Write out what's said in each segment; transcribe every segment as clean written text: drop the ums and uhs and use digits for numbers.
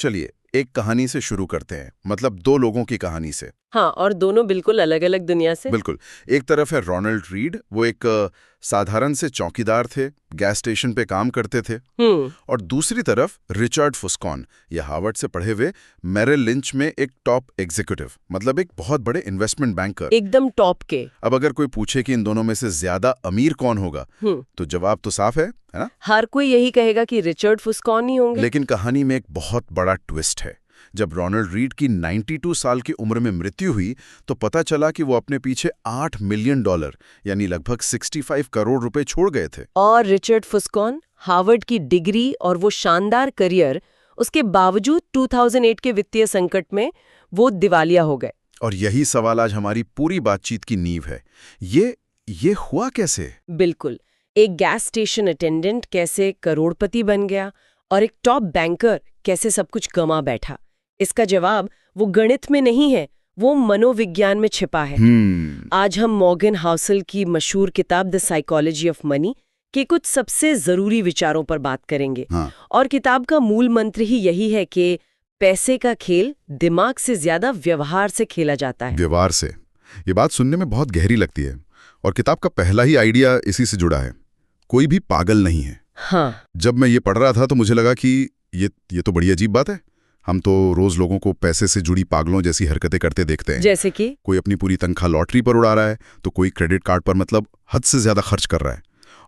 चलिए एक कहानी से शुरू करते हैं, मतलब दो लोगों की कहानी से। हाँ, और दोनों बिल्कुल अलग अलग दुनिया से। बिल्कुल। एक तरफ है रोनाल्ड रीड, वो एक साधारण से चौकीदार थे, गैस स्टेशन पे काम करते थे। और दूसरी तरफ रिचर्ड फुस्कॉन, ये हार्वर्ड से पढ़े हुए मेरिल लिंच में एक टॉप एग्जीक्यूटिव, मतलब एक बहुत बड़े इन्वेस्टमेंट बैंकर, एकदम टॉप के। अब अगर कोई पूछे कि इन दोनों में से ज्यादा अमीर कौन होगा, तो जवाब तो साफ है ना? हर कोई यही कहेगा कि रिचर्ड फुस्कॉन ही होंगे। लेकिन कहानी में एक बहुत बड़ा ट्विस्ट है। जब रोनाल्ड रीड की 92 साल की उम्र में मृत्यु हुई, तो पता चला कि वो अपने पीछे $8 मिलियन यानी लगभग 65 करोड़ रुपए छोड़ गए थे। और रिचर्ड फुस्कॉन, हार्वर्ड की डिग्री और वो शानदार करियर, उसके बावजूद 2008 के वित्तीय संकट में वो दिवालिया हो गए। और यही सवाल आज हमारी पूरी बातचीत की नींव है। ये हुआ कैसे? बिल्कुल। एक गैस स्टेशन अटेंडेंट कैसे करोड़पति बन गया और एक टॉप बैंकर कैसे सब कुछ गंवा बैठा? इसका जवाब वो गणित में नहीं है, वो मनोविज्ञान में छिपा है। आज हम मॉर्गन हाउसल की मशहूर किताब द साइकोलॉजी ऑफ मनी के कुछ सबसे जरूरी विचारों पर बात करेंगे। और किताब का मूल मंत्र ही यही है कि पैसे का खेल दिमाग से ज्यादा व्यवहार से खेला जाता है। व्यवहार से, ये बात सुनने में बहुत गहरी लगती है। और किताब का पहला ही आइडिया इसी से जुड़ा है, कोई भी पागल नहीं है। हाँ। जब मैं ये पढ़ रहा था तो मुझे लगा कि ये तो बड़ी अजीब बात है। हम तो रोज लोगों को पैसे से जुड़ी पागलों जैसी हरकतें करते देखते हैं। जैसे कि कोई अपनी पूरी तनख्वाह लॉटरी पर उड़ा रहा है, तो कोई क्रेडिट कार्ड पर मतलब हद से ज्यादा खर्च कर रहा है,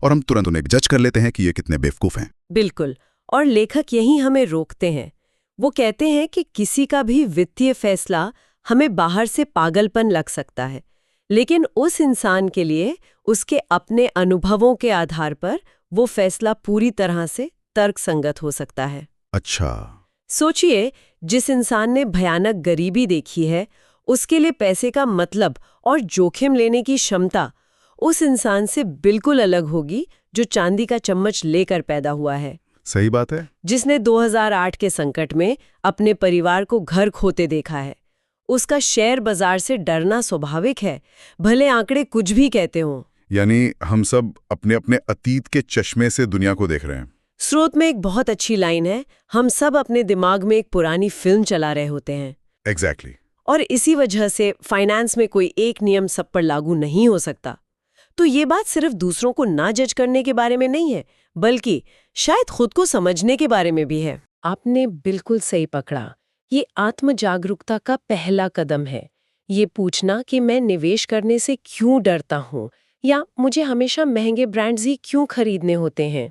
और हम तुरंत उन्हें जज कर लेते हैं कि ये कितने बेवकूफ हैं। बिल्कुल। और लेखक यही हमें रोकते हैं। वो कहते हैं कि किसी का भी वित्तीय फैसला हमें बाहर से पागलपन लग सकता है, लेकिन उस इंसान के लिए उसके अपने अनुभवों के आधार पर वो फैसला पूरी तरह से तर्कसंगत हो सकता है। अच्छा। सोचिए, जिस इंसान ने भयानक गरीबी देखी है, उसके लिए पैसे का मतलब और जोखिम लेने की क्षमता उस इंसान से बिल्कुल अलग होगी जो चांदी का चम्मच लेकर पैदा हुआ है। सही बात है। जिसने 2008 के संकट में अपने परिवार को घर खोते देखा है, उसका शेयर बाजार से डरना स्वाभाविक है, भले आंकड़े कुछ भी कहते हों। यानी हम सब अपने अपने अतीत के चश्मे से दुनिया को देख रहे हैं। स्रोत में एक बहुत अच्छी लाइन है, हम सब अपने दिमाग में एक पुरानी फिल्म चला रहे होते हैं। एग्जैक्टली। और इसी वजह से फाइनेंस में कोई एक नियम सब पर लागू नहीं हो सकता। तो ये बात सिर्फ दूसरों को ना जज करने के बारे में नहीं है, बल्कि शायद खुद को समझने के बारे में भी है। आपने बिल्कुल सही पकड़ा। ये आत्म जागरूकता का पहला कदम है। ये पूछना कि मैं निवेश करने से क्यों डरता हूँ, या मुझे हमेशा महंगे ब्रांड्स ही क्यों खरीदने होते हैं।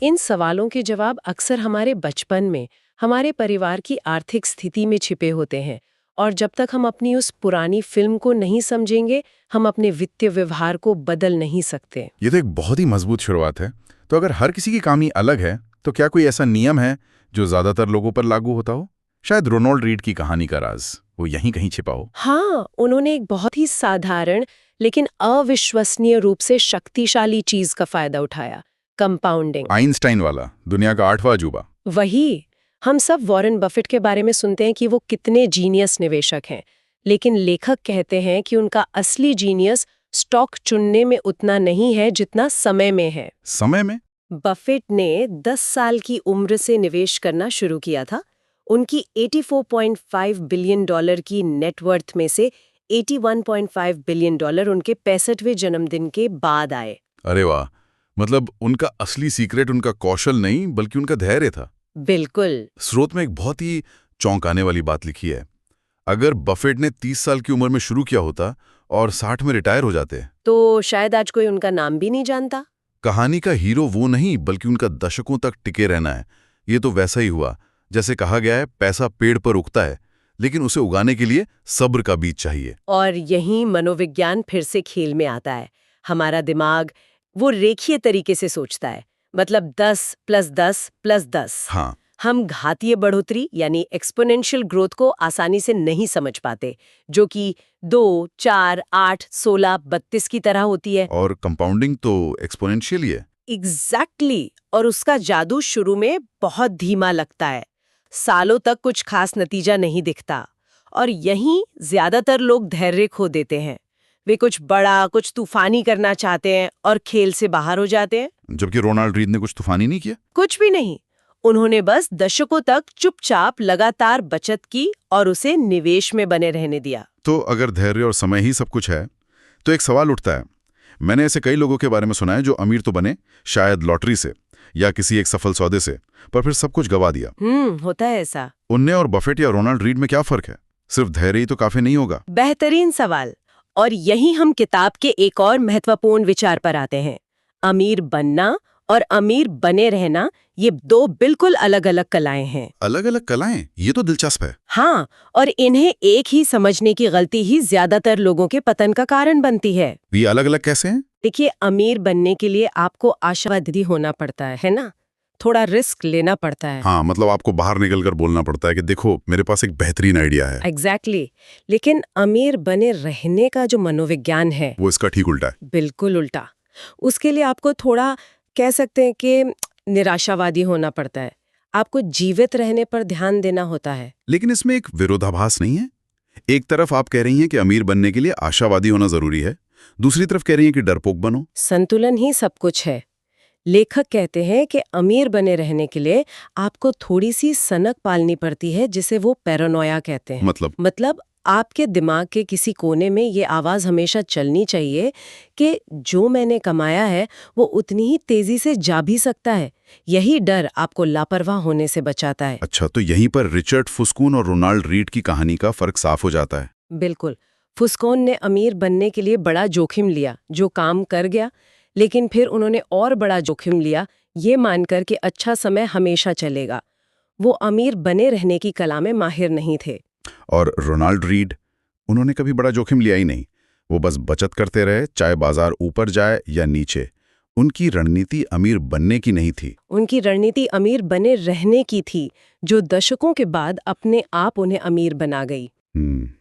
इन सवालों के जवाब अक्सर हमारे बचपन में, हमारे परिवार की आर्थिक स्थिति में छिपे होते हैं, और जब तक हम अपनी उस पुरानी फिल्म को नहीं समझेंगे, हम अपने वित्तीय व्यवहार को बदल नहीं सकते। ये तो एक बहुत ही मजबूत शुरुआत है। तो अगर हर किसी की कहानी अलग है, तो क्या कोई ऐसा नियम है जो ज्यादातर लोगों पर लागू होता हो? शायद रोनाल्ड रीड की कहानी का राज वो यहीं कहीं छिपा हो। हाँ, उन्होंने एक बहुत ही साधारण लेकिन अविश्वसनीय रूप से शक्तिशाली चीज का फायदा उठाया, कंपाउंडिंग। आइंस्टाइन वाला, दुनिया का 8वां अजूबा। वही। हम सब वॉरेन बफेट के बारे में सुनते हैं कि वो कितने जीनियस निवेशक हैं, लेकिन लेखक कहते हैं कि उनका असली जीनियस स्टॉक चुनने में उतना नहीं है जितना समय में है। समय में? बफेट ने 10 साल की उम्र से निवेश करना शुरू किया था। उनकी $84.5 बिलियन की नेटवर्थ में से $81.5 बिलियन उनके 65वें जन्मदिन के बाद आए। अरे वाह, मतलब उनका असली सीक्रेट उनका कौशल नहीं बल्कि उनका धैर्य था। बिल्कुल। स्रोत में एक बहुत ही चौंकाने वाली बात लिखी है। अगर बफेट ने 30 साल की उम्र में शुरू किया होता और 60 में रिटायर हो जाते, तो शायद आज कोई उनका नाम भी नहीं जानता। कहानी का हीरो वो नहीं बल्कि उनका दशकों तक टिके रहना है। ये तो वैसा ही हुआ जैसे कहा गया है, पैसा पेड़ पर उगता है, लेकिन उसे उगाने के लिए सब्र का बीज चाहिए। और यही मनोविज्ञान फिर से खेल में आता है। हमारा दिमाग वो रेखीय तरीके से सोचता है, मतलब 10 + 10 + 10। हाँ। हम घातीय बढ़ोतरी यानी एक्सपोनेंशियल ग्रोथ को आसानी से नहीं समझ पाते, जो कि 2, 4, 8, 16, 32 की तरह होती है। और कंपाउंडिंग तो एक्सपोनेंशियल ही है। एग्जैक्टली। और उसका जादू शुरू में बहुत धीमा लगता है, सालों तक कुछ खास नतीजा नहीं दिखता, और यहीं ज्यादातर लोग धैर्य खो देते हैं। वे कुछ बड़ा, कुछ तूफानी करना चाहते हैं और खेल से बाहर हो जाते हैं। जबकि रोनाल्ड रीड ने कुछ तूफानी नहीं किया। कुछ भी नहीं। उन्होंने बस दशकों तक चुपचाप लगातार बचत की और उसे निवेश में बने रहने दिया। तो अगर धैर्य और समय ही सब कुछ है, तो एक सवाल उठता है। मैंने ऐसे कई लोगों के बारे में सुना है जो अमीर तो बने, शायद लॉटरी से या किसी एक सफल सौदे से, पर फिर सब कुछ गवा दिया। होता है ऐसा। उनने और बफेट या रोनाल्ड रीड में क्या फर्क है? सिर्फ धैर्य ही तो काफी नहीं होगा। बेहतरीन सवाल। और यही हम किताब के एक और महत्वपूर्ण विचार पर आते हैं। अमीर बनना और अमीर बने रहना, ये दो बिल्कुल अलग अलग कलाएं हैं। अलग अलग कलाएं? ये तो दिलचस्प है। हाँ, और इन्हें एक ही समझने की गलती ही ज्यादातर लोगों के पतन का कारण बनती है। ये अलग अलग कैसे हैं? देखिए, अमीर बनने के लिए आपको आशावादी होना पड़ता है ना? थोड़ा रिस्क लेना पड़ता है। हाँ, मतलब आपको बाहर निकलकर बोलना पड़ता है कि देखो मेरे पास एक बेहतरीन आइडिया है। एग्जैक्टली। लेकिन अमीर बने रहने का जो मनोविज्ञान है, वो इसका ठीक उल्टा है। बिल्कुल उल्टा। उसके लिए आपको थोड़ा कह सकते हैं कि निराशावादी होना पड़ता है। आपको जीवित रहने पर ध्यान देना होता है। लेकिन इसमें एक विरोधाभास नहीं है? एक तरफ आप कह रही हैं कि अमीर बनने के लिए आशावादी होना जरूरी है, दूसरी तरफ कह रही हैं कि डरपोक बनो। संतुलन ही सब कुछ है। लेखक कहते हैं कि अमीर बने रहने के लिए आपको थोड़ी सी सनक पालनी पड़ती है, जिसे वो पैरानोया कहते हैं। मतलब आपके दिमाग के किसी कोने में ये आवाज हमेशा चलनी चाहिए कि जो मैंने कमाया है वो उतनी ही तेजी से जा भी सकता है। यही डर आपको लापरवाह होने से बचाता है। अच्छा, तो यहीं पर रिचर्ड फुस्कून और रोनाल्ड रीड की कहानी का फर्क साफ हो जाता है। बिल्कुल। फुस्कून ने अमीर बनने के लिए बड़ा जोखिम लिया, जो काम कर गया, लेकिन फिर उन्होंने और बड़ा जोखिम लिया, ये मानकर कि अच्छा समय हमेशा चलेगा। वो अमीर बने रहने की कला में माहिर नहीं थे। और रोनाल्ड रीड, उन्होंने कभी बड़ा जोखिम लिया ही नहीं। वो बस बचत करते रहे, चाहे बाजार ऊपर जाए या नीचे। उनकी रणनीति अमीर बनने की नहीं थी। उनकी रणनीति अमीर बने रहने की थी, जो दशकों के बाद अपने आप उन्हें अमीर बना गई।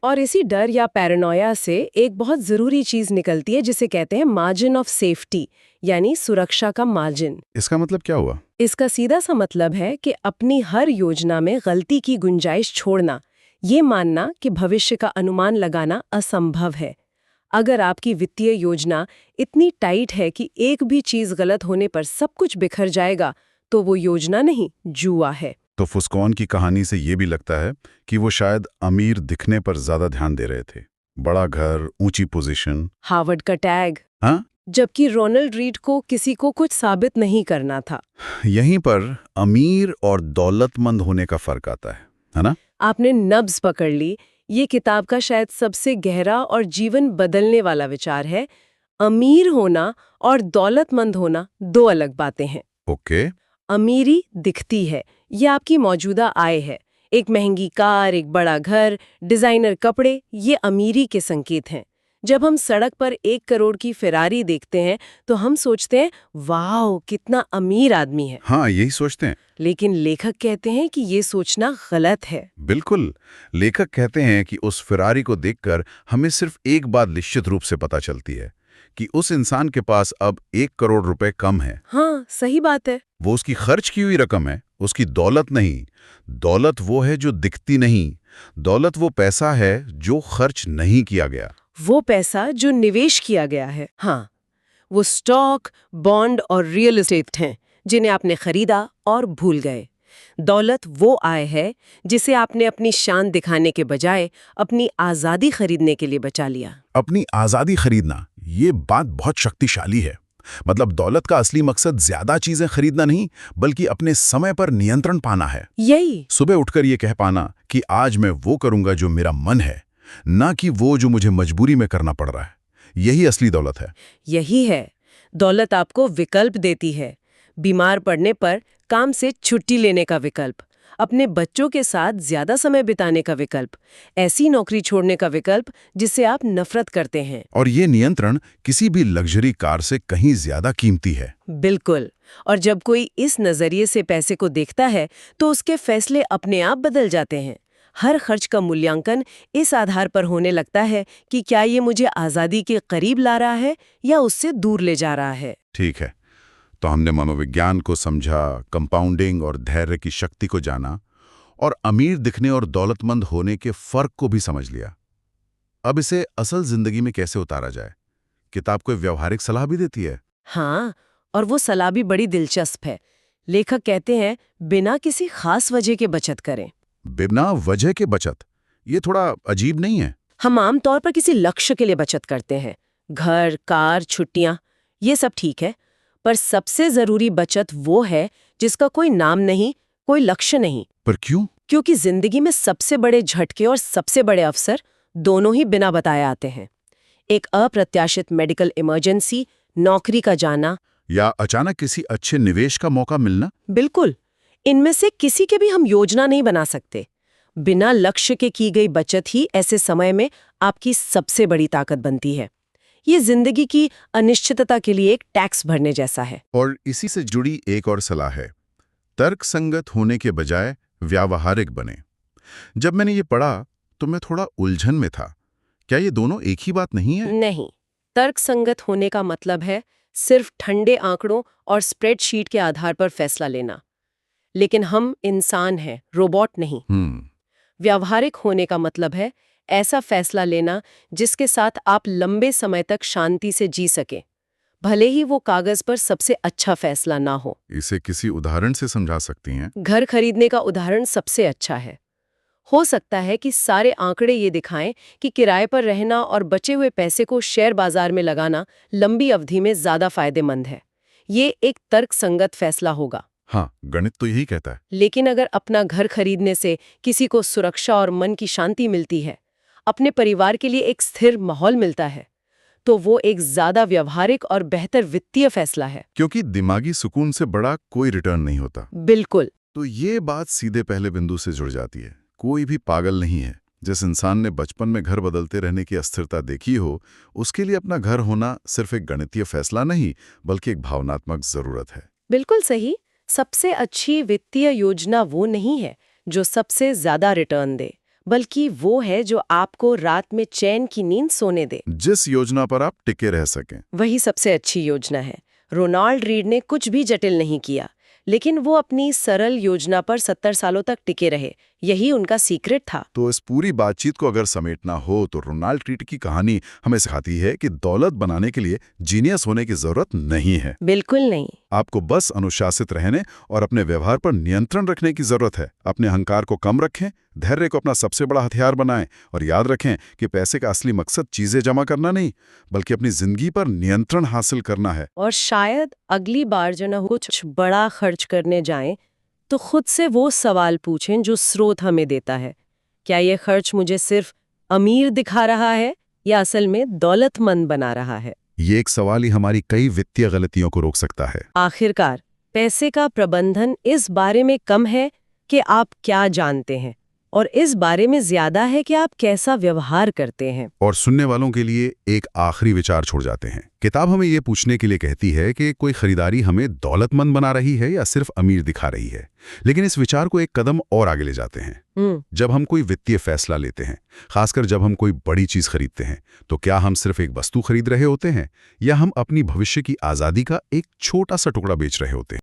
और इसी डर या पैरानोया से एक बहुत जरूरी चीज निकलती है, जिसे कहते हैं मार्जिन ऑफ सेफ्टी, यानी सुरक्षा का मार्जिन। इसका मतलब क्या हुआ? इसका सीधा सा मतलब है कि अपनी हर योजना में गलती की गुंजाइश छोड़ना, ये मानना कि भविष्य का अनुमान लगाना असंभव है। अगर आपकी वित्तीय योजना इतनी टाइट है कि एक भी चीज गलत होने पर सब कुछ बिखर जाएगा, तो वो योजना नहीं, जुआ है। तो फुस्कॉन की कहानी से ये भी लगता है कि वो शायद अमीर दिखने पर ज्यादा ध्यान दे रहे थे। बड़ा घर, ऊंची पोजीशन, हार्वर्ड का टैग। हाँ? जबकि रोनाल्ड रीड को किसी को कुछ साबित नहीं करना था। यहीं पर अमीर और दौलतमंद होने का फर्क आता है ना? आपने नब्ज पकड़ ली। ये किताब का शायद सबसे गहरा और जीवन बदलने वाला विचार है। अमीर होना और दौलतमंद होना दो अलग बातें हैं। ओके। अमीरी दिखती है, ये आपकी मौजूदा आय है। एक महंगी कार, एक बड़ा घर, डिजाइनर कपड़े, ये अमीरी के संकेत हैं। जब हम सड़क पर 1 करोड़ की फेरारी देखते हैं तो हम सोचते हैं, वाह कितना अमीर आदमी है। हाँ, यही सोचते हैं। लेकिन लेखक कहते हैं कि ये सोचना गलत है। बिल्कुल। लेखक कहते हैं कि उस फेरारी को देखकर हमें सिर्फ एक बात निश्चित रूप से पता चलती है कि उस इंसान के पास अब 1 करोड़ रुपए कम है। हाँ, सही बात है। वो उसकी खर्च की हुई रकम है, उसकी दौलत नहीं। दौलत वो है जो दिखती नहीं। दौलत वो पैसा है जो खर्च नहीं किया गया। वो पैसा जो निवेश किया गया है। हाँ, वो स्टॉक, बॉन्ड और रियल एस्टेट हैं जिन्हें आपने खरीदा और भूल गए। दौलत वो आय है जिसे आपने अपनी शान दिखाने के बजाय अपनी आज़ादी खरीदने के लिए बचा लिया। अपनी आज़ादी खरीदना, ये बात बहुत शक्तिशाली है। मतलब दौलत का असली मकसद ज्यादा चीजें खरीदना नहीं, बल्कि अपने समय पर नियंत्रण पाना है। यही सुबह उठकर ये कह पाना कि आज मैं वो करूंगा जो मेरा मन है, ना कि वो जो मुझे मजबूरी में करना पड़ रहा है। यही असली दौलत है। यही है। दौलत आपको विकल्प देती है। बीमार पड़ने पर काम से छुट्टी लेने का विकल्प, अपने बच्चों के साथ ज्यादा समय बिताने का विकल्प, ऐसी नौकरी छोड़ने का विकल्प जिससे आप नफरत करते हैं। और ये नियंत्रण किसी भी लग्जरी कार से कहीं ज्यादा कीमती है। बिल्कुल। और जब कोई इस नजरिए से पैसे को देखता है तो उसके फैसले अपने आप बदल जाते हैं। हर खर्च का मूल्यांकन इस आधार पर होने लगता है कि क्या ये मुझे आज़ादी के करीब ला रहा है या उससे दूर ले जा रहा है। ठीक है, तो हमने मनोविज्ञान को समझा, कंपाउंडिंग और धैर्य की शक्ति को जाना, और अमीर दिखने और दौलतमंद होने के फर्क को भी समझ लिया। अब इसे असल जिंदगी में कैसे उतारा जाए? किताब कोई व्यवहारिक सलाह भी देती है। हाँ, और वो सलाह भी बड़ी दिलचस्प है। लेखक कहते हैं बिना किसी खास वजह के बचत करें। बिना वजह के बचत, ये थोड़ा अजीब नहीं है? हम आमतौर पर किसी लक्ष्य के लिए बचत करते हैं, घर, कार, छुट्टियां, ये सब ठीक है। पर सबसे जरूरी बचत वो है जिसका कोई नाम नहीं, कोई लक्ष्य नहीं। पर क्यों? क्योंकि जिंदगी में सबसे बड़े झटके और सबसे बड़े अवसर दोनों ही बिना बताए आते हैं। एक अप्रत्याशित मेडिकल इमरजेंसी, नौकरी का जाना, या अचानक किसी अच्छे निवेश का मौका मिलना। बिल्कुल, इनमें से किसी के भी हम योजना नहीं बना सकते। बिना लक्ष्य के की गई बचत ही ऐसे समय में आपकी सबसे बड़ी ताकत बनती है। ये जिंदगी की अनिश्चितता के लिए एक टैक्स भरने जैसा है। और इसी से जुड़ी एक और सलाह है, तर्कसंगत होने के बजाय व्यावहारिक बने। जब मैंने ये पढ़ा तो मैं थोड़ा उलझन में था। क्या ये दोनों एक ही बात नहीं है? नहीं, तर्कसंगत होने का मतलब है सिर्फ ठंडे आंकड़ों और स्प्रेडशीट के आधार पर फैसला लेना। लेकिन हम इंसान हैं, रोबोट नहीं। व्यावहारिक होने का मतलब है ऐसा फैसला लेना जिसके साथ आप लंबे समय तक शांति से जी सकें, भले ही वो कागज पर सबसे अच्छा फैसला ना हो। इसे किसी उदाहरण से समझा सकती हैं? घर खरीदने का उदाहरण सबसे अच्छा है। हो सकता है कि सारे आंकड़े ये दिखाएं कि किराए पर रहना और बचे हुए पैसे को शेयर बाजार में लगाना लंबी अवधि में ज्यादा फायदेमंद है। ये एक तर्कसंगत फैसला होगा। हाँ, गणित तो यही कहता है। लेकिन अगर अपना घर खरीदने से किसी को सुरक्षा और मन की शांति मिलती है, अपने परिवार के लिए एक स्थिर माहौल मिलता है, तो वो एक ज्यादा व्यवहारिक और बेहतर वित्तीय फैसला है। क्योंकि दिमागी सुकून से बड़ा कोई रिटर्न नहीं होता। बिल्कुल। तो ये बात सीधे पहले बिंदु से जुड़ जाती है। कोई भी पागल नहीं है। जिस इंसान ने बचपन में घर बदलते रहने की अस्थिरता देखी हो, उसके लिए अपना घर होना सिर्फ एक गणितीय फैसला नहीं, बल्कि एक भावनात्मक जरूरत है। बिल्कुल सही। सबसे अच्छी वित्तीय योजना वो नहीं है जो सबसे ज्यादा रिटर्न दे, बल्कि वो है जो आपको रात में चैन की नींद सोने दे। जिस योजना पर आप टिके रह सकें, वही सबसे अच्छी योजना है। रोनाल्ड रीड ने कुछ भी जटिल नहीं किया, लेकिन वो अपनी सरल योजना पर 70 सालों तक टिके रहे। यही उनका सीक्रेट था। तो इस पूरी बातचीत को अगर समेटना हो तो रोनाल्ड रीड की कहानी हमें सिखाती है कि दौलत बनाने के लिए जीनियस होने की जरूरत नहीं है। बिल्कुल नहीं। आपको बस अनुशासित रहने और अपने व्यवहार पर नियंत्रण रखने की जरूरत है। अपने अहंकार को कम रखें, धैर्य को अपना सबसे बड़ा हथियार बनाएं और याद रखें कि पैसे का असली मकसद चीजें जमा करना नहीं, बल्कि अपनी जिंदगी पर नियंत्रण हासिल करना है। और शायद अगली बार जो ना कुछ बड़ा खर्च करने जाएं तो खुद से वो सवाल पूछें जो स्रोत हमें देता है, क्या ये खर्च मुझे सिर्फ अमीर दिखा रहा है या असल में दौलतमंद बना रहा है? ये एक सवाल ही हमारी कई वित्तीय गलतियों को रोक सकता है। आखिरकार पैसे का प्रबंधन इस बारे में कम है कि आप क्या जानते हैं, और इस बारे में ज्यादा है कि आप कैसा व्यवहार करते हैं। और सुनने वालों के लिए एक आखिरी विचार छोड़ जाते हैं। किताब हमें ये पूछने के लिए कहती है कि कोई खरीदारी हमें दौलतमंद बना रही है या सिर्फ अमीर दिखा रही है। लेकिन इस विचार को एक कदम और आगे ले जाते हैं। जब हम कोई वित्तीय फैसला लेते हैं, खासकर जब हम कोई बड़ी चीज खरीदते हैं, तो क्या हम सिर्फ एक वस्तु खरीद रहे होते हैं या हम अपनी भविष्य की आजादी का एक छोटा सा टुकड़ा बेच रहे होते हैं?